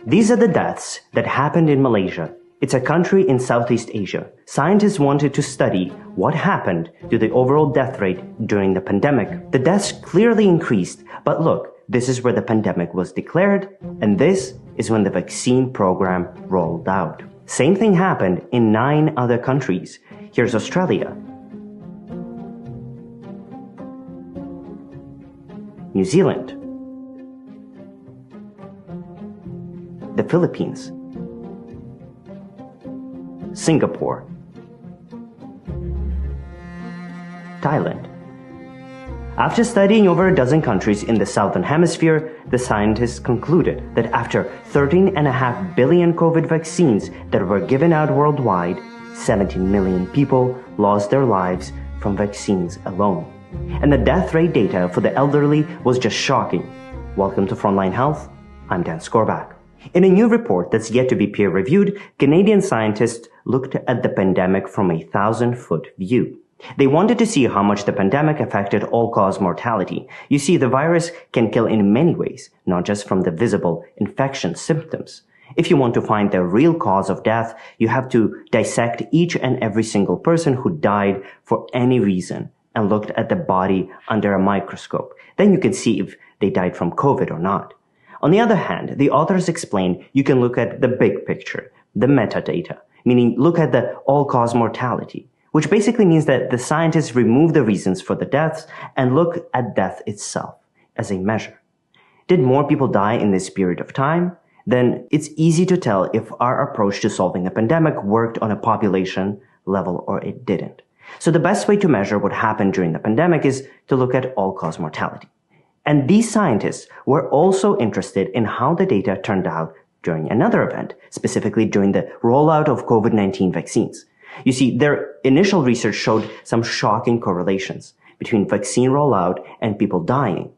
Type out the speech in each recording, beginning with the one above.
These are the deaths that happened in Malaysia. It's a country in Southeast Asia. Scientists wanted to study what happened to the overall death rate during the pandemic. The deaths clearly increased, but look, this is where the pandemic was declared, and this is when the vaccine program rolled out. Same thing happened in 9 other countries. Here's Australia, New Zealand, the Philippines, Singapore, Thailand. After studying over a dozen countries in the Southern Hemisphere, the scientists concluded that after 13.5 billion COVID vaccines that were given out worldwide, 17 million people lost their lives from vaccines alone. And the death rate data for the elderly was just shocking. Welcome to Frontline Health. I'm Dan Skorback. In a new report that's yet to be peer-reviewed, Canadian scientists looked at the pandemic from a 1,000-foot view. They wanted to see how much the pandemic affected all-cause mortality. You see, the virus can kill in many ways, not just from the visible infection symptoms. If you want to find the real cause of death, you have to dissect each and every single person who died for any reason and looked at the body under a microscope. Then you can see if they died from COVID or not. On the other hand, the authors explain you can look at the big picture, the metadata, meaning look at the all-cause mortality, which basically means that the scientists remove the reasons for the deaths and look at death itself as a measure. Did more people die in this period of time? Then it's easy to tell if our approach to solving a pandemic worked on a population level or it didn't. So the best way to measure what happened during the pandemic is to look at all-cause mortality. And these scientists were also interested in how the data turned out during another event, specifically during the rollout of COVID-19 vaccines. You see, their initial research showed some shocking correlations between vaccine rollout and people dying.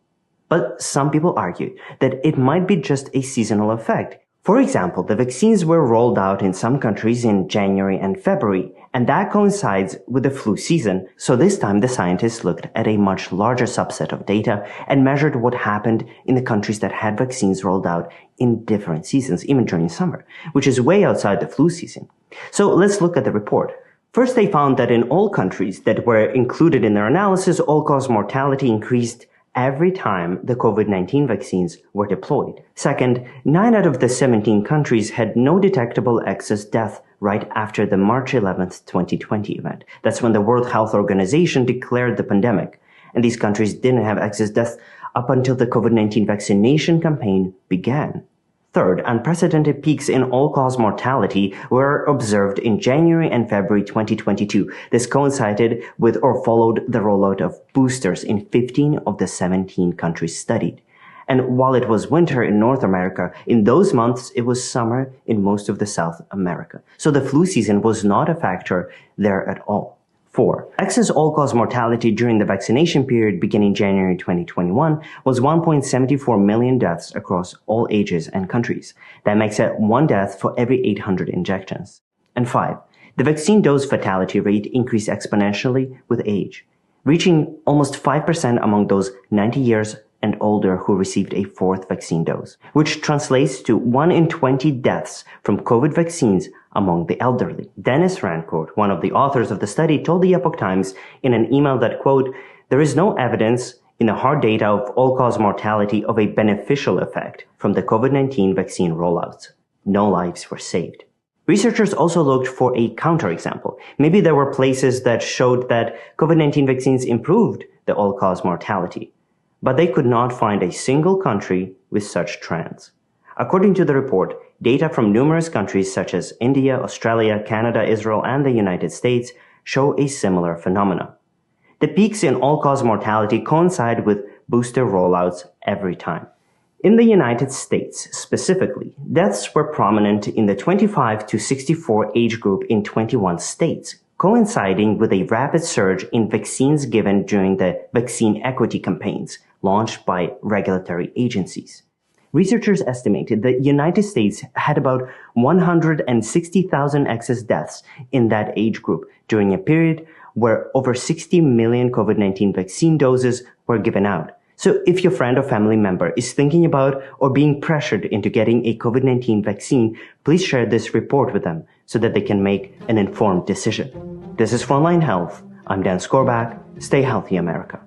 But some people argued that it might be just a seasonal effect. For example, the vaccines were rolled out in some countries in January and February, and that coincides with the flu season. So this time the scientists looked at a much larger subset of data and measured what happened in the countries that had vaccines rolled out in different seasons, even during summer, which is way outside the flu season. So let's look at the report. First, they found that in all countries that were included in their analysis, all-cause mortality increased every time the COVID-19 vaccines were deployed. Second, 9 out of the 17 countries had no detectable excess death right after the March 11th, 2020 event. That's when the World Health Organization declared the pandemic. And these countries didn't have excess deaths up until the COVID-19 vaccination campaign began. Third, unprecedented peaks in all-cause mortality were observed in January and February 2022. This coincided with or followed the rollout of boosters in 15 of the 17 countries studied. And while it was winter in North America, in those months it was summer in most of the South America. So the flu season was not a factor there at all. 4. Excess all-cause mortality during the vaccination period beginning January 2021 was 1.74 million deaths across all ages and countries. That makes it 1 death for every 800 injections. And 5. The vaccine dose fatality rate increased exponentially with age, reaching almost 5% among those 90 years and older who received a 4th vaccine dose, which translates to 1 in 20 deaths from COVID vaccines among the elderly. Dennis Rancourt, one of the authors of the study, told the Epoch Times in an email that, quote, "There is no evidence in the hard data of all-cause mortality of a beneficial effect from the COVID-19 vaccine rollouts. No lives were saved." Researchers also looked for a counterexample. Maybe there were places that showed that COVID-19 vaccines improved the all-cause mortality, but they could not find a single country with such trends. According to the report, data from numerous countries such as India, Australia, Canada, Israel, and the United States show a similar phenomena. The peaks in all-cause mortality coincide with booster rollouts every time. In the United States specifically, deaths were prominent in the 25 to 64 age group in 21 states, coinciding with a rapid surge in vaccines given during the vaccine equity campaigns launched by regulatory agencies. Researchers estimated the United States had about 160,000 excess deaths in that age group during a period where over 60 million COVID-19 vaccine doses were given out. So if your friend or family member is thinking about or being pressured into getting a COVID-19 vaccine, please share this report with them so that they can make an informed decision. This is Frontline Health. I'm Dan Skorback. Stay healthy, America.